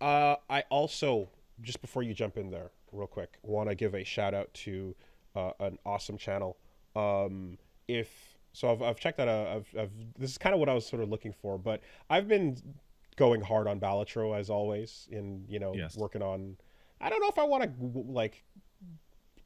I also, just before you jump in there, real quick, want to give a shout out to an awesome channel. If so, I've checked that. This is kind of what I was sort of looking for, but I've been going hard on Balatro as always, in Yes. working on. I don't know if I want to like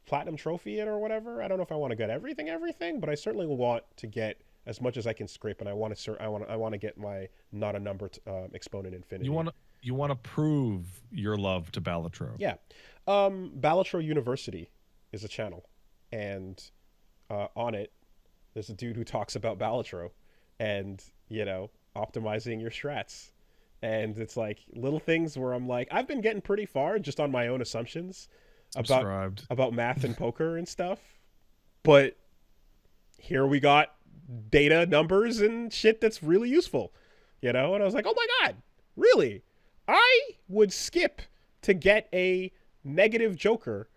platinum trophy it or whatever. I don't know if I want to get everything, but I certainly want to get as much as I can scrape, and I want to get my not a number exponent You infinity. want to you want to prove your love to Balatro. Yeah. Balatro University is a channel, and on it, there's a dude who talks about Balatro and, optimizing your strats. And it's like little things where I'm like, I've been getting pretty far just on my own assumptions about Subscribed. math and poker and stuff. But here we got data, numbers, and shit that's really useful, And I was like, oh my God, really? I would skip to get a negative joker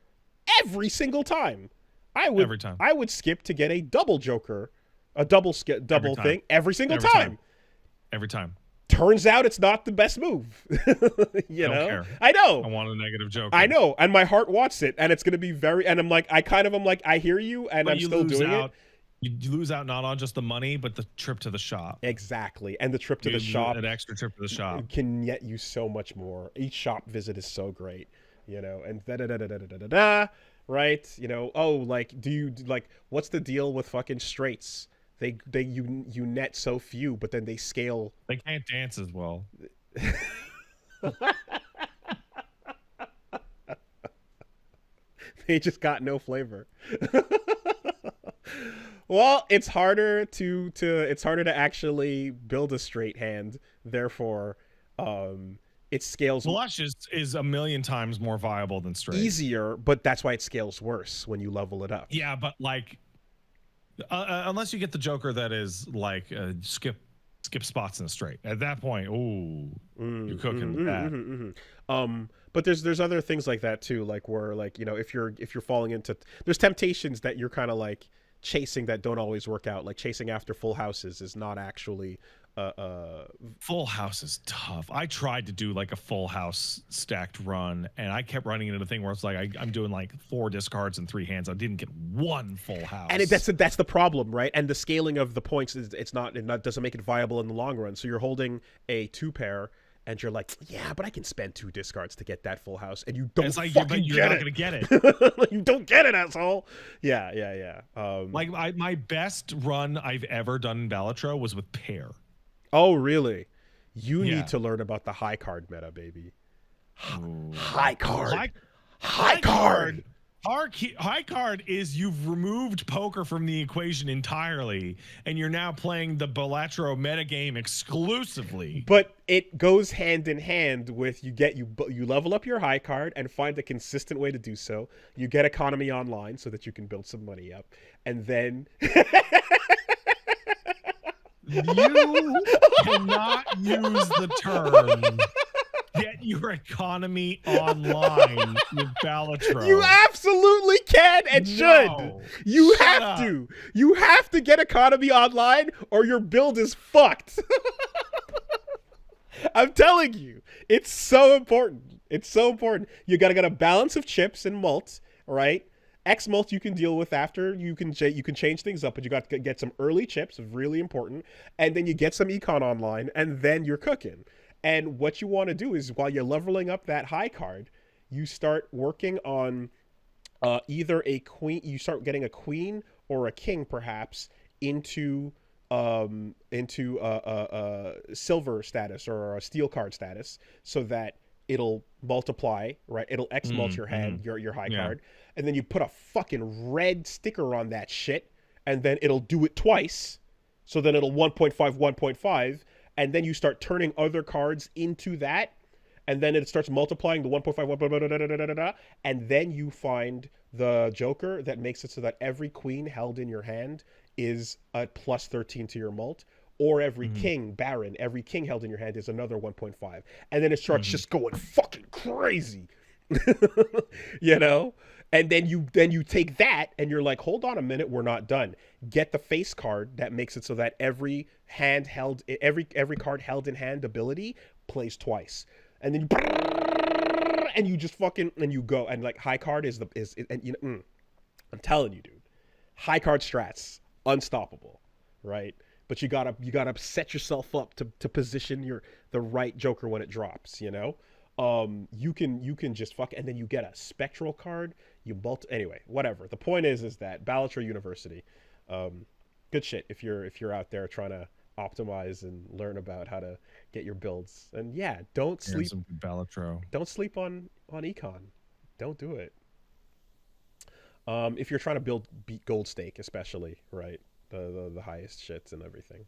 every single time. I would Every time. I would skip to get a double joker, a Every double time. thing every single Every time. time. Every time. Turns out it's not the best move. I don't care. I I know. want a negative joker. I know, and my heart wants it, and it's going to be very. And I'm like, I'm like, I hear you, and But I'm you still lose doing out. it. You lose out not on just the money, but the trip to the shop. Exactly, and the trip to You the shop an extra trip to the shop. can get you so much more. Each shop visit is so great, and da da da da da da da da. Right? Oh, like, do you like? What's the deal with fucking straights? You net so few, but then they scale. They can't dance as well. They just got no flavor. Well, it's harder to actually build a straight hand. Therefore, it scales Flush is a million times more viable than straight. easier, but that's why it scales worse when you level it up. Yeah, but like, unless you get the joker that is like skip spots in a straight. At that point, ooh, you're cooking with that. But there's other things like that too, like where, like, if you're falling into, there's temptations that you're kind of like chasing that don't always work out. Like chasing after full houses is not actually Full house is tough. I tried to do like a full house stacked run, and I kept running into the thing where it's like I'm doing like 4 discards and 3 hands. I didn't get one full house. and that's the problem, right? And the scaling of the points is it doesn't make it viable in the long run. So you're holding a 2 pair, and you're like, yeah, but I can spend 2 discards to get that full house, and you don't It's like fucking you're get not it. gonna get it. You don't get it, asshole. Yeah. Like my best run I've ever done in Balatro was with pair. Oh, really? You Yeah. need to learn about the high card meta, baby. Ooh. High card. High card. High card is you've removed poker from the equation entirely, and you're now playing the Balatro metagame exclusively. But it goes hand in hand with you level up your high card and find a consistent way to do so. You get economy online so that you can build some money up, and then You cannot use the term "get your economy online" with Balatro. you absolutely can and No. should. You Shut have up. to. You have to get economy online, or your build is fucked. I'm telling you, it's so important. It's so important. You gotta get a balance of chips and malt, right? X malt you can deal with after. You can change things up, but you got to get some early chips, really important, and then you get some econ online, and then you're cooking. And what you want to do is, while you're leveling up that high card, you start working on either a queen. You start getting a queen or a king, perhaps, into silver status or a steel card status, so that it'll multiply, right? It'll X mult your hand, your high card, and then you put a fucking red sticker on that shit, and then it'll do it twice. So then it'll 1.5, 1.5, and then you start turning other cards into that, and then it starts multiplying the 1.5, 1.5, and then you find the joker that makes it so that every queen held in your hand is a plus 13 to your mult, or every king, baron, every king held in your hand is another 1.5. And then it starts just going fucking crazy. And then you take that and you're like, hold on a minute, we're not done. Get the face card that makes it so that every card held in hand ability plays twice. and then and you just fucking and you go and like high card is and you know, I'm telling you, dude, high card strats unstoppable, right? But you gotta set yourself up to position the right Joker when it drops, you know. You can just fuck, and then you get a spectral card. Anyway, whatever. The point is that Balatro University, good shit. If you're out there trying to optimize and learn about how to get your builds, and yeah, don't sleep. Some Balatro. Don't sleep on Econ. Don't do it. If you're trying to beat Gold Stake, especially, right? The highest shits and everything.